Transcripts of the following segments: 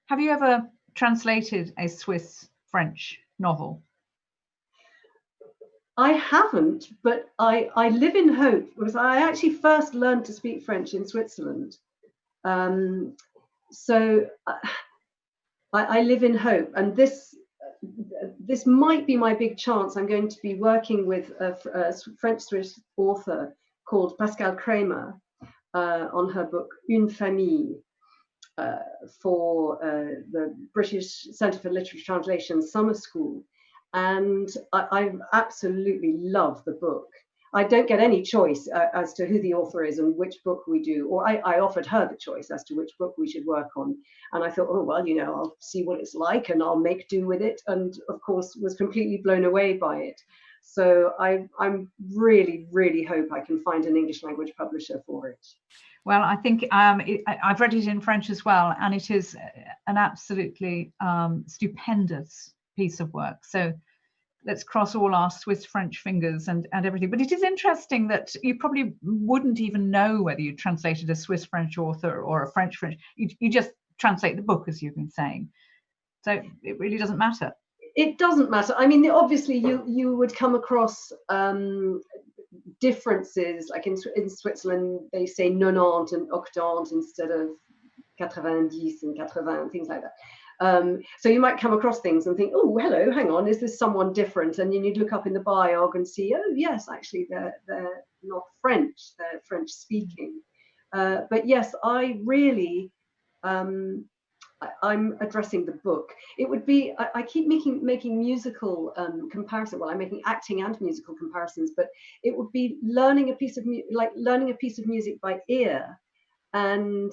Have you ever translated a Swiss French novel? I haven't, but I live in hope, because I actually first learned to speak French in Switzerland. So I live in hope, and this might be my big chance. I'm going to be working with a French-Swiss author called Pascale Kramer on her book Une Famille for the British Centre for Literary Translation Summer School. And I absolutely love the book. I don't get any choice as to who the author is and which book we do, or I offered her the choice as to which book we should work on. And I thought, oh, well, you know, I'll see what it's like and I'll make do with it. And of course, was completely blown away by it. So I'm really, really hope I can find an English language publisher for it. Well, I think I've read it in French as well, and it is an absolutely stupendous piece of work. So let's cross all our Swiss French fingers and everything. But it is interesting that you probably wouldn't even know whether you translated a Swiss French author or a French. You just translate the book, as you've been saying. So it really doesn't matter. It doesn't matter. I mean, obviously you would come across differences. Like in Switzerland, they say 90 and 80 instead of 90 and 80 and things like that. So you might come across things and think, oh, hello, hang on, is this someone different? And then you'd look up in the biog and see, oh, yes, actually, they're not French, they're French speaking. But yes, I really, I'm addressing the book. It would be, I keep making musical comparisons. Well, I'm making acting and musical comparisons, but it would be learning a piece of music by ear, and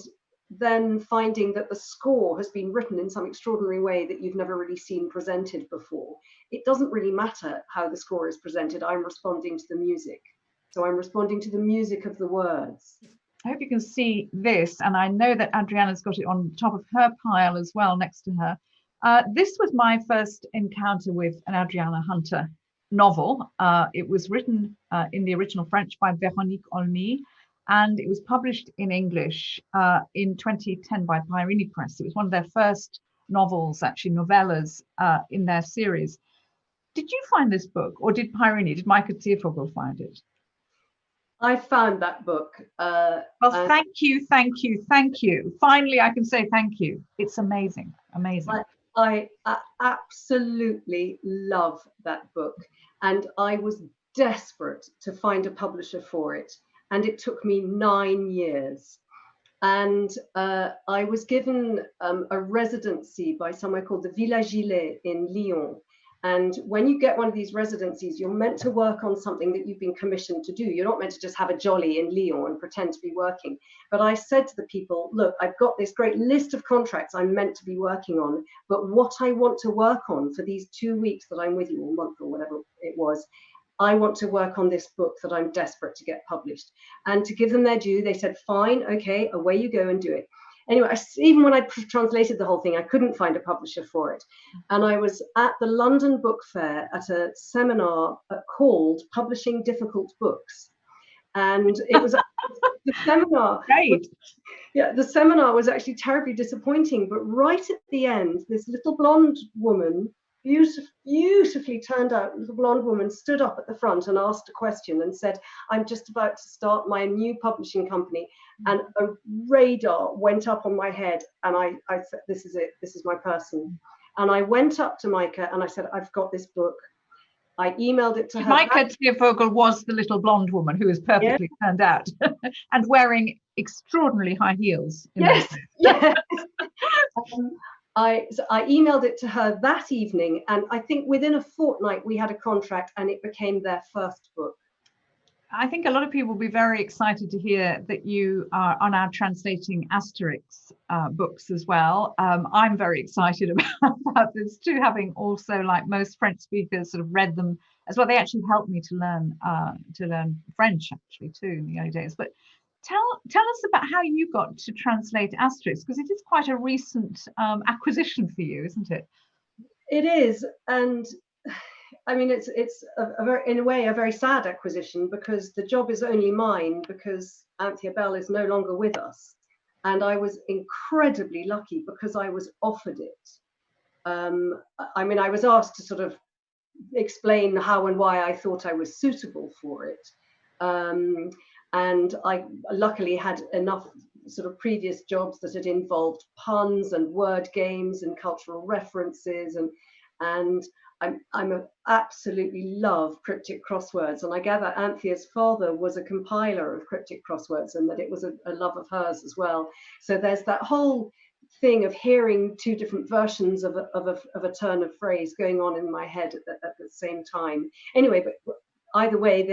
then finding that the score has been written in some extraordinary way that you've never really seen presented before. It doesn't really matter how the score is presented. I'm responding to the music. So I'm responding to the music of the words. I hope you can see this, and I know that Adriana's got it on top of her pile as well, next to her. This was my first encounter with an Adriana Hunter novel. It was written in the original French by Véronique Olmy, and it was published in English in 2010 by Pairini Press. It was one of their first novels, actually novellas, in their series. Did you find this book, or did Maike Ziervogel find it? I found that book. Well, thank you. Finally, I can say thank you. It's amazing, amazing. I absolutely love that book, and I was desperate to find a publisher for it. And it took me 9 years. And I was given a residency by somewhere called the Villa Gilet in Lyon. And when you get one of these residencies, you're meant to work on something that you've been commissioned to do. You're not meant to just have a jolly in Lyon and pretend to be working. But I said to the people, look, I've got this great list of contracts I'm meant to be working on, but what I want to work on for these 2 weeks that I'm with you, or month or whatever it was, I want to work on this book that I'm desperate to get published. And to give them their due, they said, fine, okay, away you go and do it. Anyway, even when I translated the whole thing, I couldn't find a publisher for it. And I was at the London Book Fair at a seminar called Publishing Difficult Books. And it was the seminar. Great. The seminar was actually terribly disappointing. But right at the end, this little blonde woman, beautifully turned out little blonde woman, stood up at the front and asked a question and said, I'm just about to start my new publishing company. And a radar went up on my head, and I said, this is it, this is my person. And I went up to Maike and I said, I've got this book. I emailed it to her. Maike Ziervogel was the little blonde woman who was perfectly turned out and wearing extraordinarily high heels. Yes. I emailed it to her that evening, and I think within a fortnight we had a contract, and it became their first book. I think a lot of people will be very excited to hear that you are now translating Asterix books as well. I'm very excited about this too, having also, like most French speakers, sort of read them as well. They actually helped me to learn French actually too in the early days. But tell us about how you got to translate Asterix, because it is quite a recent acquisition for you, isn't it? It is, and I mean, it's in a way a very sad acquisition, because the job is only mine because Anthea Bell is no longer with us. and I was incredibly lucky because I was offered it. I mean, I was asked to sort of explain how and why I thought I was suitable for it. And I luckily had enough sort of previous jobs that had involved puns and word games and cultural references, and I absolutely love cryptic crosswords, and I gather Anthea's father was a compiler of cryptic crosswords, and that it was a love of hers as well. So there's that whole thing of hearing two different versions of a turn of phrase going on in my head at the same time. Anyway, but either way,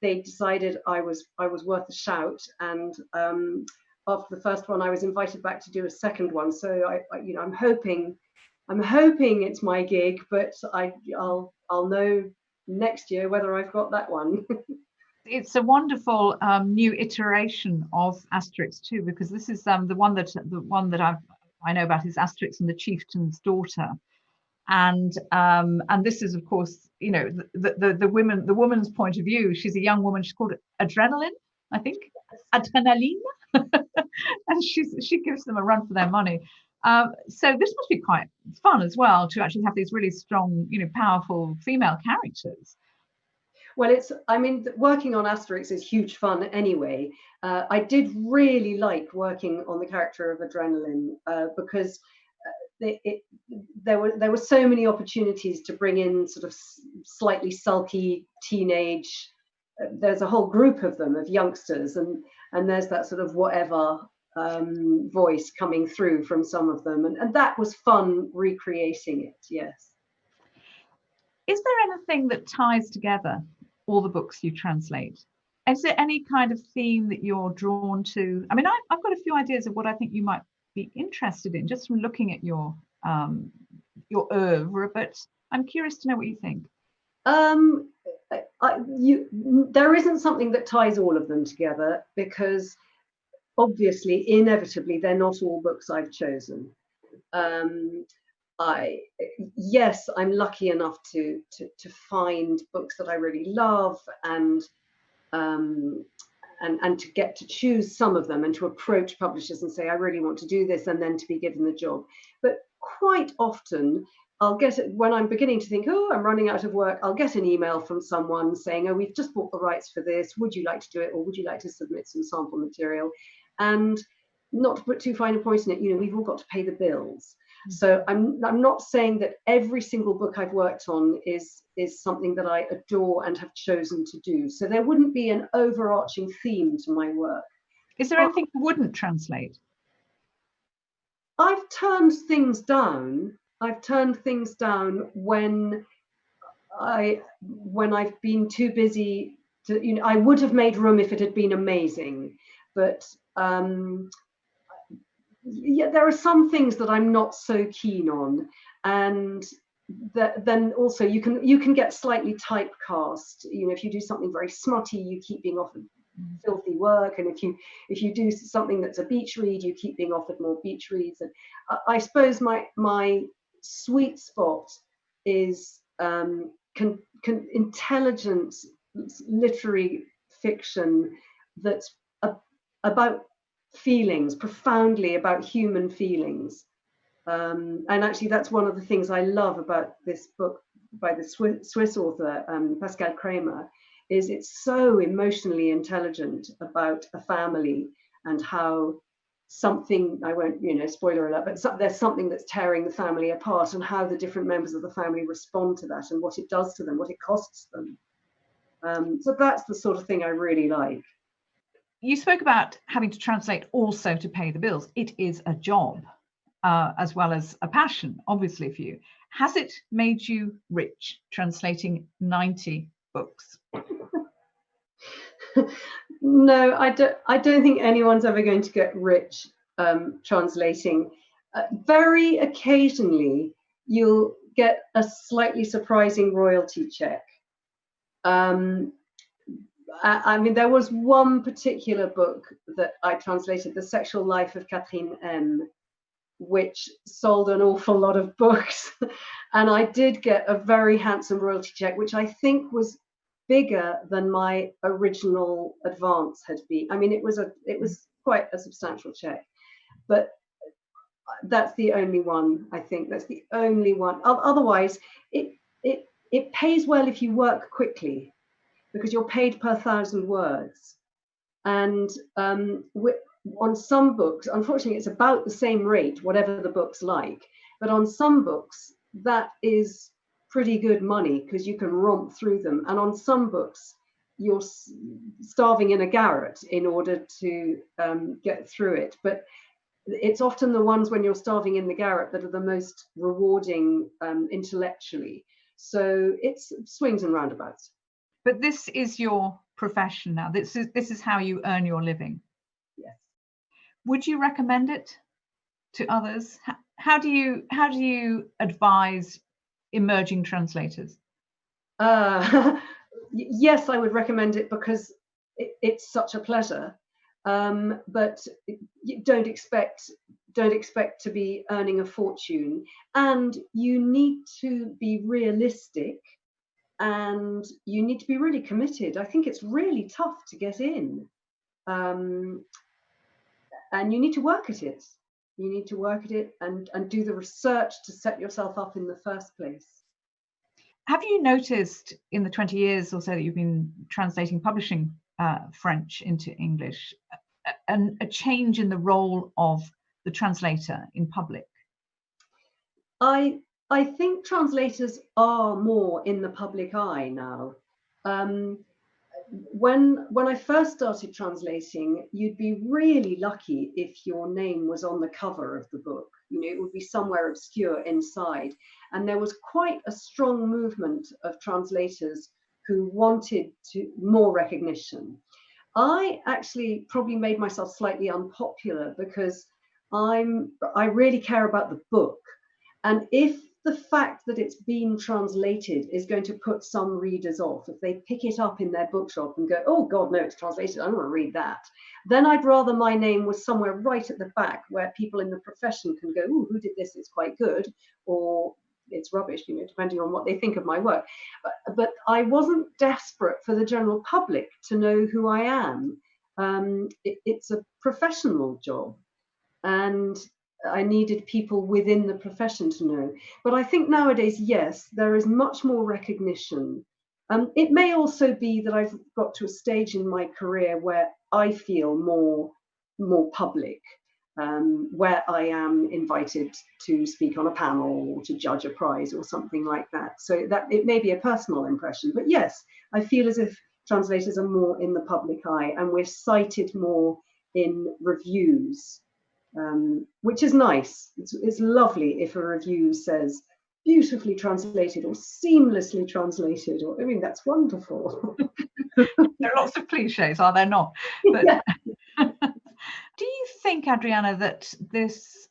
they decided I was worth a shout, and after the first one, I was invited back to do a second one. So I'm hoping it's my gig, but I'll know next year whether I've got that one. It's a wonderful new iteration of Asterix too, because this is the one that I know about is Asterix and the Chieftain's Daughter, and this is, of course, you know, the woman's point of view. She's a young woman. She's called Adrenaline, I think, Adrenaline, and she gives them a run for their money. So this must be quite fun as well, to actually have these really strong, you know, powerful female characters. Well, I mean, working on Asterix is huge fun anyway. I did really like working on the character of Adrenaline because there were so many opportunities to bring in sort of slightly sulky teenage. There's a whole group of them, of youngsters, and there's that sort of whatever voice coming through from some of them, and that was fun recreating it. Yes. Is there anything that ties together all the books you translate? Is there any kind of theme that you're drawn to? I mean, I've got a few ideas of what I think you might be interested in just from looking at your oeuvre, but I'm curious to know what you think. There isn't something that ties all of them together, because obviously, inevitably, they're not all books I've chosen. Yes, I'm lucky enough to find books that I really love, and to get to choose some of them, and to approach publishers and say, I really want to do this, and then to be given the job. But quite often I'll get it when I'm beginning to think, oh, I'm running out of work. I'll get an email from someone saying, oh, we've just bought the rights for this. Would you like to do it? Or would you like to submit some sample material? And not to put too fine a point in it, you know, we've all got to pay the bills. So I'm not saying that every single book I've worked on is something that I adore and have chosen to do. So there wouldn't be an overarching theme to my work. Is there anything you wouldn't translate? I've turned things down. When I've been too busy to, you know, I would have made room if it had been amazing, but yeah, there are some things that I'm not so keen on, and then also you can get slightly typecast. You know, if you do something very smutty, you keep being offered filthy work, and if you do something that's a beach read, you keep being offered more beach reads. And I suppose my sweet spot is intelligent literary fiction that's about feelings, profoundly about human feelings. And actually, that's one of the things I love about this book by the Swiss author, Pascal Kramer, is it's so emotionally intelligent about a family and how something, I won't, you know, spoiler alert, but there's something that's tearing the family apart, and how the different members of the family respond to that, and what it does to them, what it costs them. So that's the sort of thing I really like. You spoke about having to translate also to pay the bills. It is a job as well as a passion, obviously, for you. Has it made you rich, translating 90 books? No, I don't think anyone's ever going to get rich translating. Very occasionally, you'll get a slightly surprising royalty check. I mean, there was one particular book that I translated, The Sexual Life of Catherine M., which sold an awful lot of books. And I did get a very handsome royalty check, which I think was bigger than my original advance had been. I mean, it was quite a substantial check. but that's the only one. I think that's the only one. Otherwise, it pays well if you work quickly, because you're paid per 1,000 words. And on some books, unfortunately, it's about the same rate, whatever the book's like. But on some books, that is pretty good money, because you can romp through them. And on some books, you're starving in a garret in order to get through it. But it's often the ones when you're starving in the garret that are the most rewarding intellectually. So it's swings and roundabouts. But this is your profession now. This is how you earn your living. Yes. Would you recommend it to others? How do you advise emerging translators? Yes, I would recommend it, because it's such a pleasure. But don't expect to be earning a fortune, and you need to be realistic, and you need to be really committed. I think it's really tough to get in, and you need to work at it. You need to work at it and do the research to set yourself up in the first place. Have you noticed in the 20 years or so that you've been translating, publishing French into English, a change in the role of the translator in public? I think translators are more in the public eye now. When I first started translating, you'd be really lucky if your name was on the cover of the book. You know, it would be somewhere obscure inside. And there was quite a strong movement of translators who wanted more recognition. I actually probably made myself slightly unpopular, because I really care about the book. And if the fact that it's been translated is going to put some readers off, if they pick it up in their bookshop and go, oh God, no, it's translated, I don't want to read that, then I'd rather my name was somewhere right at the back where people in the profession can go, oh, who did this? It's quite good, or it's rubbish, you know, depending on what they think of my work. But I wasn't desperate for the general public to know who I am. It's a professional job, and I needed people within the profession to know. But I think nowadays, yes, there is much more recognition. It may also be that I've got to a stage in my career where I feel more public, where I am invited to speak on a panel or to judge a prize or something like that. So that it may be a personal impression. But yes, I feel as if translators are more in the public eye, and we're cited more in reviews. Which is nice. It's lovely if a review says beautifully translated or seamlessly translated, or I mean, that's wonderful. There are lots of cliches, are there not? But yeah. Do you think, Adriana, that this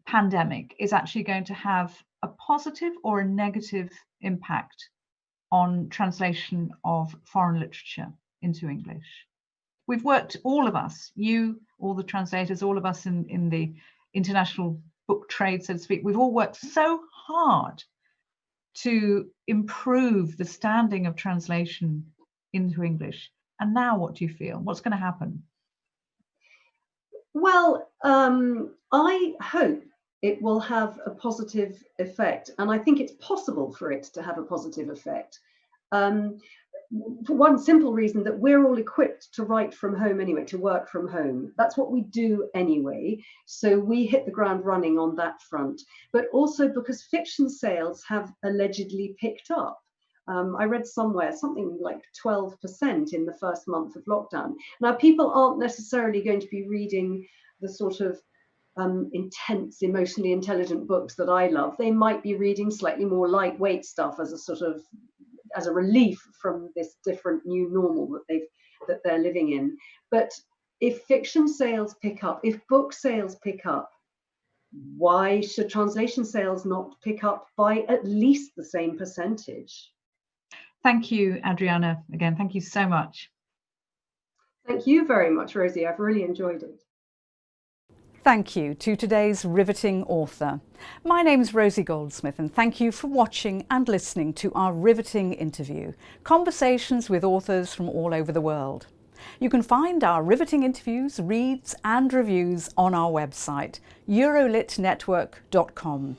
pandemic is actually going to have a positive or a negative impact on translation of foreign literature into English? We've worked, all of us, you, all the translators, all of us in the international book trade, so to speak, we've all worked so hard to improve the standing of translation into English. And now what do you feel? What's going to happen? Well, I hope it will have a positive effect. And I think it's possible for it to have a positive effect. For one simple reason, that we're all equipped to write from home anyway, to work from home. That's what we do anyway. So we hit the ground running on that front. But also because fiction sales have allegedly picked up. I read somewhere something like 12% in the first month of lockdown. Now, people aren't necessarily going to be reading the sort of intense, emotionally intelligent books that I love. They might be reading slightly more lightweight stuff as a sort of as a relief from this different new normal that they're living in. But if fiction sales pick up, if book sales pick up, why should translation sales not pick up by at least the same percentage? Thank you, Adriana. Again, thank you so much. Thank you very much, Rosie. I've really enjoyed it. Thank you to today's riveting author. My name's Rosie Goldsmith, and thank you for watching and listening to our riveting interview, conversations with authors from all over the world. You can find our riveting interviews, reads and reviews on our website, eurolitnetwork.com.